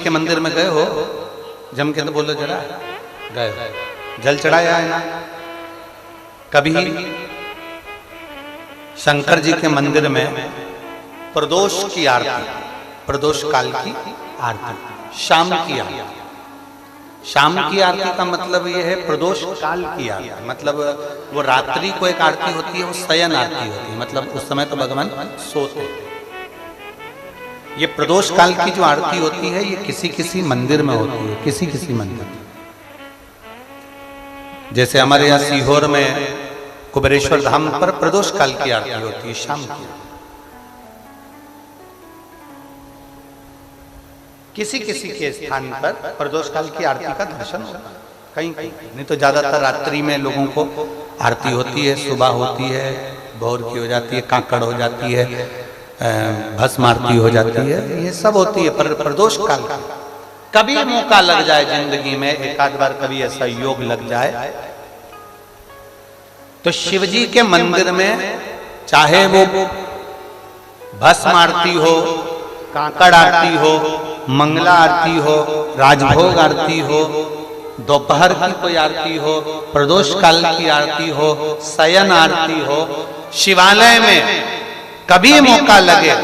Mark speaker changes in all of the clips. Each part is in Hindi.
Speaker 1: के मंदिर में गए हो? जम के तो बोलो जरा, गए, जल चढ़ाया है ना? कभी शंकर जी के मंदिर में प्रदोष की आरती, प्रदोष काल की आरती, शाम की आरती। शाम की आरती का मतलब यह है प्रदोष काल की आरती, मतलब वो रात्रि को एक आरती होती है, वो शयन आरती होती है, मतलब उस समय तो भगवान सोते हैं। ये प्रदोष काल की जो आरती होती है ये किसी किसी मंदिर में होती है, किसी किसी मंदिर में। जैसे हमारे यहाँ सीहोर में कुबेरेश्वर धाम पर प्रदोष काल की आरती होती है, शाम की। किसी किसी के स्थान पर प्रदोष काल की आरती का दर्शन होता है, कहीं कहीं, नहीं तो ज्यादातर रात्रि में लोगों को आरती होती है, सुबह होती है, भोर की हो जाती है, काकड़ हो जाती है, भस्म आरती हो जाती है, ये सब होती है। पर प्रदोष काल का कभी मौका लग जाए जिंदगी में, एक आध बार कभी ऐसा योग लग जाए, तो शिवजी के मंदिर में चाहे वो भस्म आरती हो, काकड़ आरती हो, मंगला आरती हो, राजभोग आरती हो, दोपहर की कोई आरती हो, प्रदोष काल की आरती हो, शयन आरती हो, शिवालय में कभी मौका लगे,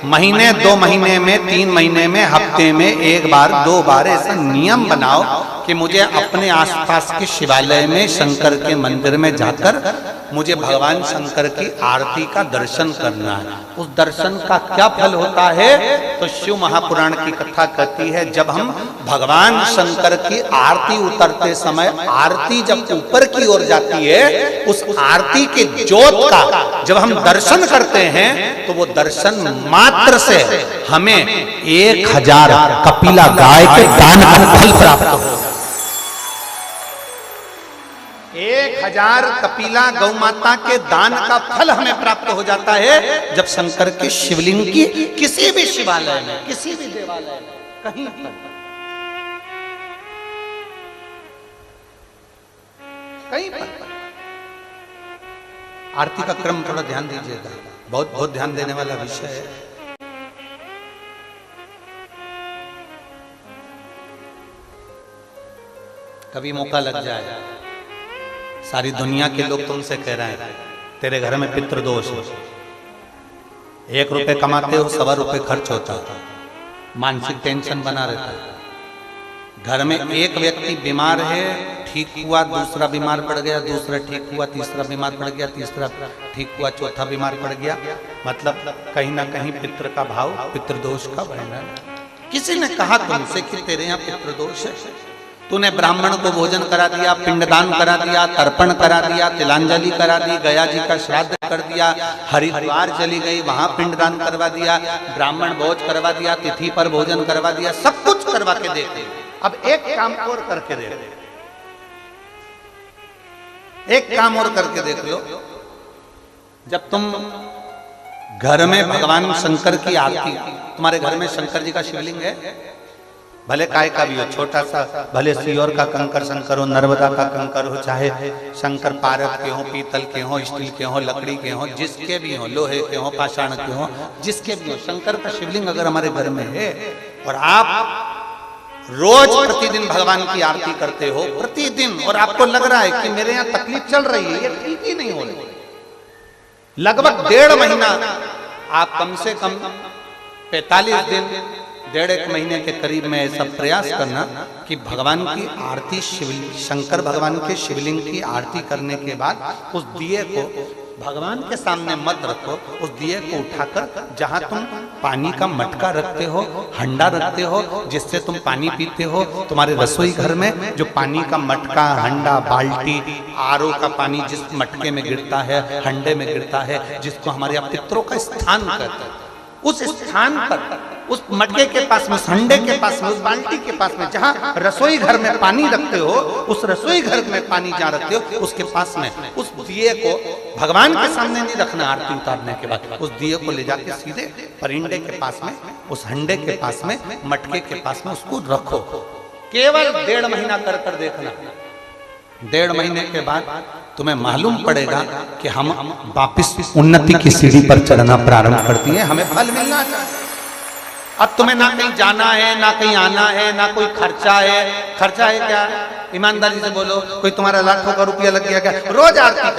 Speaker 1: महीने 2 महीने में, 3 महीने में, हफ्ते में 1 बार 2 बार ऐसा नियम बनाओ कि मुझे अपने आसपास के शिवालय में, शंकर के मंदिर में जाकर मुझे भगवान शंकर की आरती का दर्शन करना है। उस दर्शन का क्या फल होता है? तो शिव महापुराण की कथा कहती है, जब हम भगवान शंकर की आरती उतरते समय, आरती जब ऊपर की ओर जाती है, उस आरती के ज्योत का जब हम दर्शन करते हैं, तो वो दर्शन मात्र से हमें 1000 कपिला गाय के दान का फल प्राप्त हो। 1000 कपिला गौ माता के दान का फल हमें प्राप्त हो जाता है, जब शंकर के शिवलिंग की किसी भी शिवालय में, किसी भी देवालय में, कहीं पर आरती का क्रम थोड़ा ध्यान दीजिएगा, बहुत बहुत ध्यान देने वाला विषय है। कभी मौका लग जाए, सारी दुनिया के लोग तुमसे कह रहे हैं तेरे घर में पितृदोष है, 1 रुपए कमाते हो, 1.25 रुपए खर्च होता है, मानसिक टेंशन बना रहता है। घर में एक व्यक्ति बीमार है, ठीक हुआ, दूसरा बीमार पड़ गया, दूसरा ठीक हुआ, तीसरा बीमार पड़ गया, तीसरा ठीक हुआ, चौथा बीमार पड़ गया, मतलब कहीं ना कहीं पितृ का भाव, पितृदोष का वर्णन। किसी ने कहा तुमसे कि तेरे यहाँ पितृदोष है, तूने ब्राह्मण को भोजन करा दिया, पिंडदान करा दिया, तर्पण करा दिया, तिलांजलि करा दी, गया जी का श्राद्ध कर दिया, हरिद्वार चली गई, वहां पिंडदान करवा दिया, ब्राह्मण भोज करवा दिया, तिथि पर भोजन करवा दिया, सब कुछ करवा के देते। अब एक काम और करके देख, एक काम और करके देख लो। जब तुम घर में भगवान शंकर की आरती, तुम्हारे घर में शंकर जी का शिवलिंग है, भले काय का भी हो, छोटा सा, भले सीहोर का कंकर शंकर हो, नर्मदा का कंकर हो, चाहे शंकर पारद के हो, पीतल के हो, स्टील के हो, लकड़ी के हो, जिसके भी हो, लोहे के हो, पाषाण के हो, जिसके भी हो, शंकर का शिवलिंग अगर हमारे घर में है और आप रोज प्रतिदिन भगवान की आरती करते हो, प्रतिदिन, और आपको लग रहा है कि मेरे यहाँ तकलीफ चल रही है, ये ठीक ही नहीं हो रही, लगभग 1.5 महीना आप कम से कम 45 दिन, 1.5 महीने के करीब में ऐसा प्रयास करना कि भगवान की आरती, शंकर भगवान के शिवलिंग की आरती करने के बाद उस दिए को भगवान के सामने मत रखो, उस दिए को उठाकर जहां तुम पानी का मटका रखते हो, हंडा रखते हो, जिससे तुम पानी पीते हो, तुम्हारे रसोई घर में जो पानी का मटका, हंडा, बाल्टी, आरओ का पानी जिस मटके में गिरता है, हंडे में गिरता है, जिसको हमारे यहाँ पितरों का स्थान कहते हैं, उस स्थान पर, उस मटके के पास में, हंडे के पास में, उस बाल्टी के पास में, जहां रसोई घर में पानी रखते हो, उस रसोई घर में पानी जहां रखते हो, उसके पास में उस दिए को भगवान के सामने नहीं रखना। आरती उतारने के बाद उस दिए को ले जाके सीधे परिंडे के पास में, उस हंडे के पास में, मटके के पास में उसको रखो। केवल 1.5 महीना कर कर देखना। 1.5 महीने के बाद तुम्हें मालूम पड़ेगा कि हम वापिस उन्नति की सीढ़ी पर चढ़ना प्रारंभ करती है, हमें फल मिलना चाहिए। अब तुम्हें ना कहीं जाना है, ना कहीं आना है, ना कोई खर्चा है। खर्चा है क्या? ईमानदारी से बोलो, कोई तुम्हारा लाखों का रुपया लग गया क्या? रोज आरती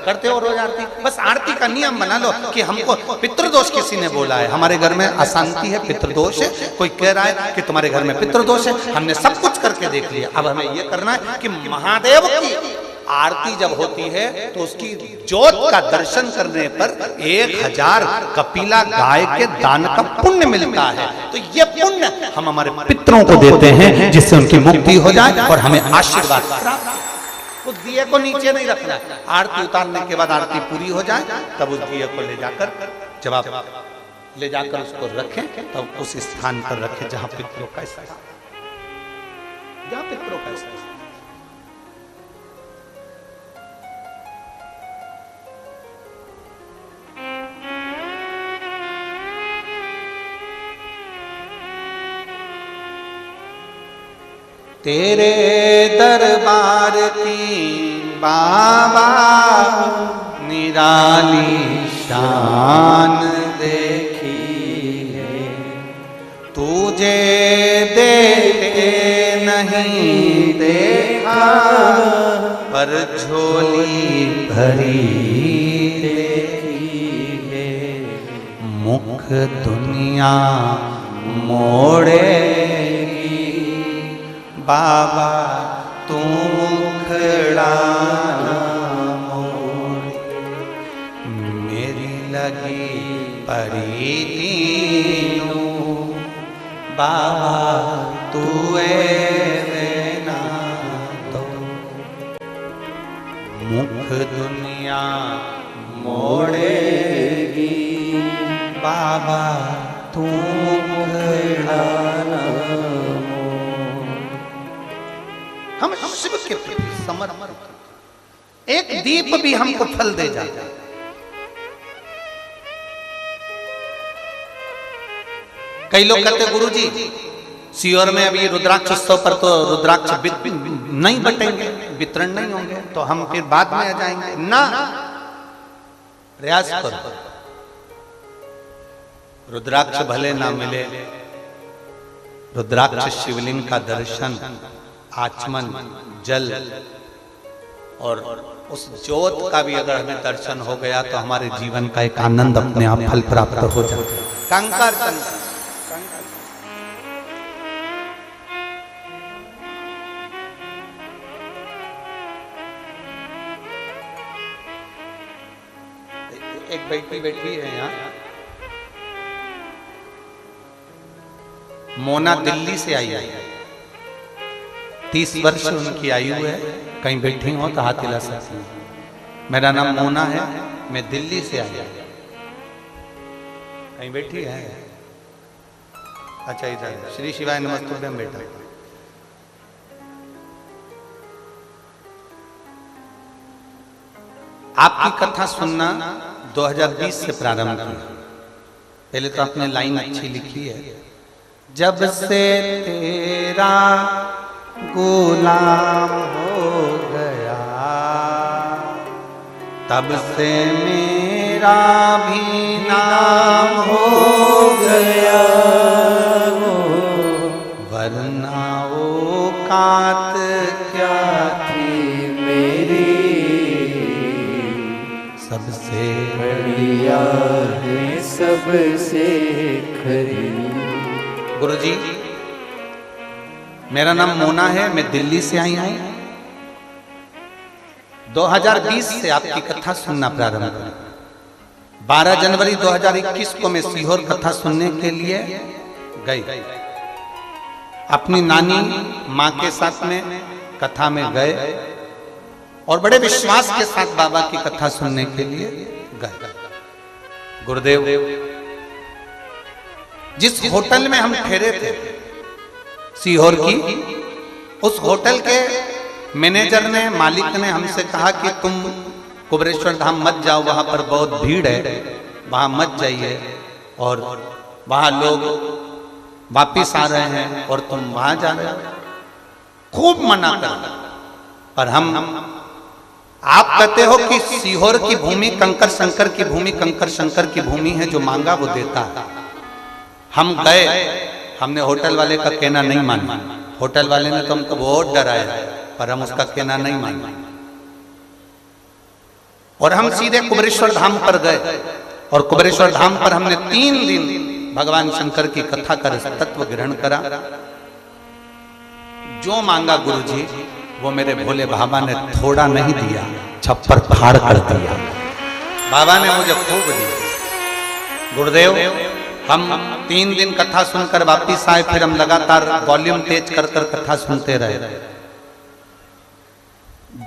Speaker 1: करते हो रोज आरती। बस आरती का नियम बना लो कि हमको पितृदोष किसी ने बोला है, हमारे घर में अशांति है, पितृदोष है, कोई कह रहा है कि तुम्हारे घर में पितृदोष है। हमने सब कुछ करके देख लिया, अब हमें ये करना है कि महादेव की आरती जब होती है तो उसकी ज्योत का दर्शन करने पर 1000 कपिला गाय के दान का पुण्य मिलता है। तो ये पुण्य हम हमारे पितरों को देते हैं, जिससे उनकी मुक्ति हो जाए और हमें आशीर्वाद प्राप्त। उस दिए को नीचे नहीं रखना, आरती उतारने के बाद आरती पूरी हो जाए तब उस दिए को ले जाकर, जब आप ले जाकर उसको रखें तब उस स्थान पर रखें जहां पितरों का स्थान, जहां पितरों का स्थान। तेरे दरबार की बाबा निराली शान देखी है, तुझे देखे नहीं देखा पर झोली भरी देखी है। मुख दुनिया मोड़े बाबा तू मुखड़ा मोड़, मेरी लगी परी तीनों बाबा तू ना तो। मुख दुनिया मोड़ेगी बाबा तू मुखड़ा हम शिव के प्रति समर्पित, एक दीप भी हमको फल दे जाता। कई लोग कहते गुरुजी सीहोर में अभी रुद्राक्ष उत्सव पर तो रुद्राक्ष नहीं बटेंगे, वितरण नहीं होंगे, तो हम फिर बाद में आ जाएंगे ना। प्रयास करो, रुद्राक्ष भले ना मिले, रुद्राक्ष शिवलिंग का दर्शन, आचमन, जल और उस ज्योत का भी अगर हमें दर्शन हो गया तो हमारे जीवन का एक आनंद अपने आप फल प्राप्त हो जाता है। कंकर एक बैठी है यहाँ, मोना दिल्ली से आई है, 30 वर्ष उनकी आयु है। कहीं बैठी हो तो हाथ हिला सकती हूँ। मेरा नाम मोना है, मैं दिल्ली से आया। कहीं बैठी है? अच्छा इधर। श्री शिवाय नमस्तुभ्यम बेटा। आपकी कथा सुनना 2020 से प्रारंभ किया। पहले तो आपने लाइन अच्छी लिखी है, जब से तेरा गुलाम हो गया तब से मेरा भी नाम हो गया, वरना औकात क्या थी मेरी, सबसे बढ़िया है सबसे खरी। गुरुजी मेरा नाम मोना है, मैं दिल्ली से आई हूं। 2020 से आपकी कथा सुनना प्रारंभ करी। 12 जनवरी 2021 को मैं सीहोर कथा सुनने के लिए गई। अपनी नानी माँ के साथ में कथा में गए और बड़े विश्वास के साथ बाबा की कथा सुनने के लिए गए। गुरुदेव जिस होटल में हम ठहरे थे सीहोर की, उस होटल के मैनेजर ने, मालिक ने हमसे कहा कि तुम कुबरेश्वर धाम मत जाओ, वहां पर बहुत भीड़ है, वहां मत जाइए और वहां लोग वापिस आ रहे हैं और तुम वहां जा रहे हो। खूब मना कर, पर हम आप कहते हो कि सीहोर की भूमि कंकर शंकर की भूमि, कंकर शंकर की भूमि है, जो मांगा वो देता है। हम गए, हमने होटल वाले का कहना नहीं माना। होटल वाले ने तो हमको बहुत डराया, पर हम उसका कहना नहीं माना और हम सीधे कुबेरेश्वर धाम पर गए। और कुबेरेश्वर धाम पर हमने 3 दिन भगवान शंकर की कथा कर तत्व ग्रहण करा। जो मांगा गुरुजी वो मेरे भोले बाबा ने थोड़ा नहीं दिया, छप्पर फाड़ कर दिया। बाबा ने मुझे खूब दिया। गुरुदेव, हम 3 दिन कथा सुनकर वापिस आए, फिर हम लगातार वॉल्यूम तेज कर कर कथा सुनते रहे।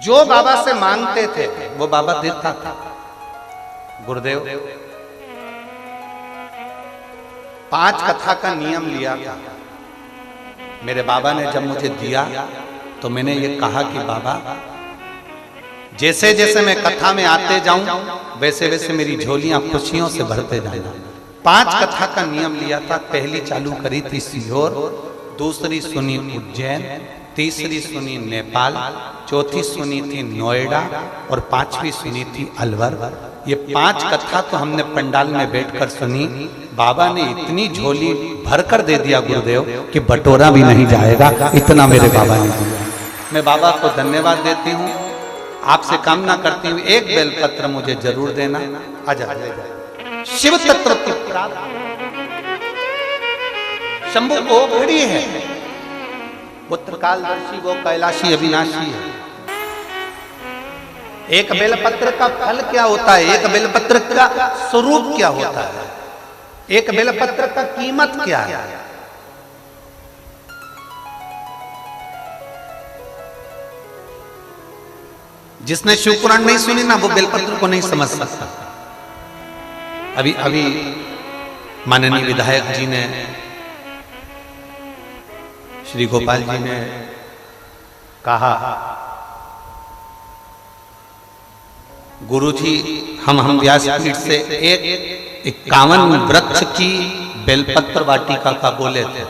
Speaker 1: जो बाबा से मांगते थे वो बाबा देता था। गुरुदेव 5 कथा का नियम लिया था। मेरे बाबा ने जब मुझे दिया तो मैंने ये कहा कि बाबा, जैसे जैसे मैं कथा में आते जाऊं वैसे वैसे मेरी झोलियां खुशियों से भरते जाना। 5 कथा का नियम लिया था। पहली चालू करी थी सीहोर, दूसरी सुनी उज्जैन, तीसरी सुनी नेपाल, चौथी सुनी थी नोएडा और 5वीं सुनी थी अलवर। ये 5 कथा तो हमने पंडाल में बैठकर सुनी। बाबा ने इतनी झोली भरकर दे दिया गुरुदेव कि बटोरा भी नहीं जाएगा, इतना मेरे बाबा ने दिया। मैं बाबा को धन्यवाद देती हूँ। आपसे कामना करती हूँ एक बेलपत्र मुझे जरूर देना। आजा शिव तत्व की प्राप्ति शंभु को खड़ी है, वो त्रिकालदर्शी, वो कैलाशी अविनाशी है। एक बेलपत्र का फल क्या होता है, एक बेलपत्र का स्वरूप क्या होता है, एक बेलपत्र का कीमत क्या है। जिसने शिव पुराण नहीं सुनी ना, वो बेलपत्र को नहीं समझ सकता। अभी माननीय विधायक जी ने, श्री गोपाल जी ने कहा, गुरुजी हम व्यासपीठ से एक 51 वृक्ष की बेलपत्र वाटिका का बोले थे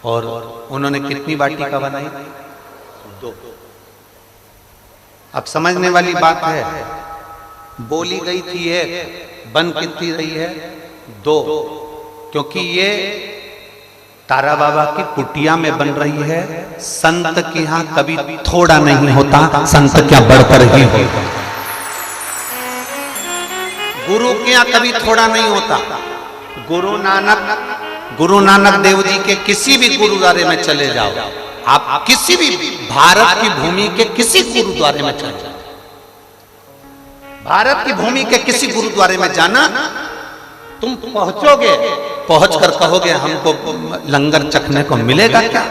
Speaker 1: और उन्होंने कितनी वाटिका बनाई? 2। अब समझने वाली बात है, बोली गई थी एक, बन कितनी रही है? 2, क्योंकि ये तारा बाबा की कुटिया में बन रही है। संत के यहाँ कभी थोड़ा नहीं होता, संत क्या बढ़कर ही होता। गुरु के यहाँ कभी थोड़ा नहीं होता। गुरु नानक देव जी के किसी भी गुरुद्वारे में चले जाओ, आप किसी भी भारत की भूमि के किसी गुरुद्वारे में चले जाओ, भारत की भूमि के किसी गुरुद्वारे में जाना, तुम पहुंचोगे, पहुंचकर कहोगे हमको लंगर चखने को मिलेगा क्या?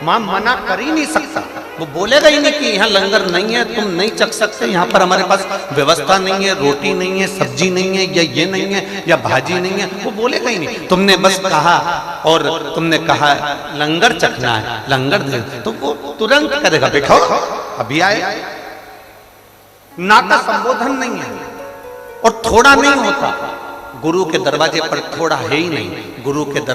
Speaker 1: मां मना कर ही नहीं सकता। वो बोलेगा ही नहीं कि यहाँ लंगर नहीं है, तुम नहीं चख सकते, यहाँ पर हमारे पास व्यवस्था नहीं है, रोटी नहीं है, सब्जी नहीं है, या ये नहीं है, या भाजी नहीं है, वो बोलेगा ही नहीं। तुमने बस कहा और तुमने कहा लंगर चखना है, लंगर दे, तो वो तुरंत करेगा, बैठो अभी आए। ना का संबोधन नहीं है और थोड़ा नहीं होता। गुरु के दरवाजे पर थोड़ा है ही नहीं। गुरु के दरवाजे